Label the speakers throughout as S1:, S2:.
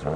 S1: Ooh,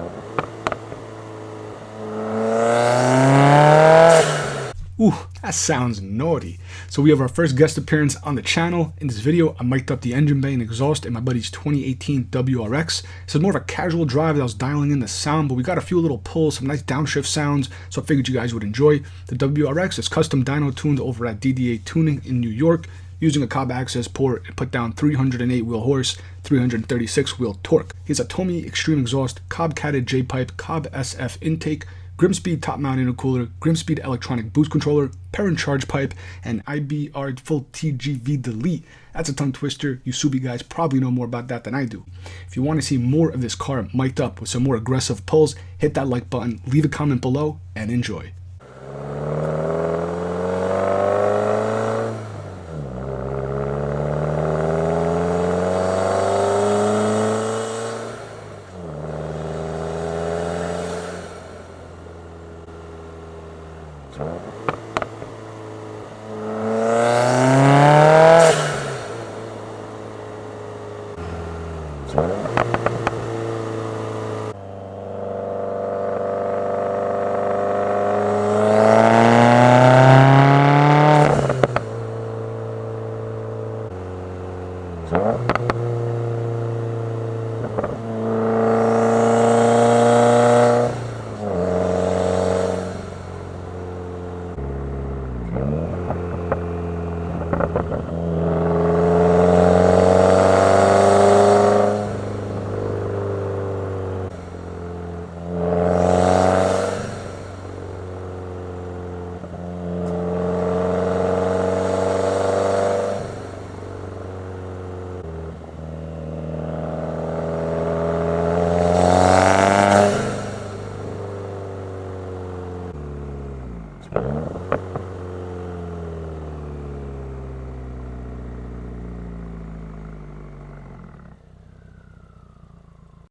S1: that sounds naughty. So we have our first guest appearance on the channel. In this video, I mic'd up the engine bay and exhaust in my buddy's 2018 WRX. This is more of a casual drive that I was dialing in the sound, but we got a few little pulls, some nice downshift sounds, so I figured you guys would enjoy. The WRX is custom dyno tuned over at DDA Tuning in New York, using a Cobb access port and put down 308 wheel horse, 336 wheel torque. He's a Tomei Expreme exhaust, Cobb catted J-pipe, Cobb SF Intake, Grimmspeed top mount intercooler, Grimmspeed electronic boost controller, Perrin Chargepipe, and IBR full TGV Delete. That's a tongue twister. You Subi guys probably know more about that than I do. If you want to see more of this car mic'd up with some more aggressive pulls, hit that like button, leave a comment below, and enjoy.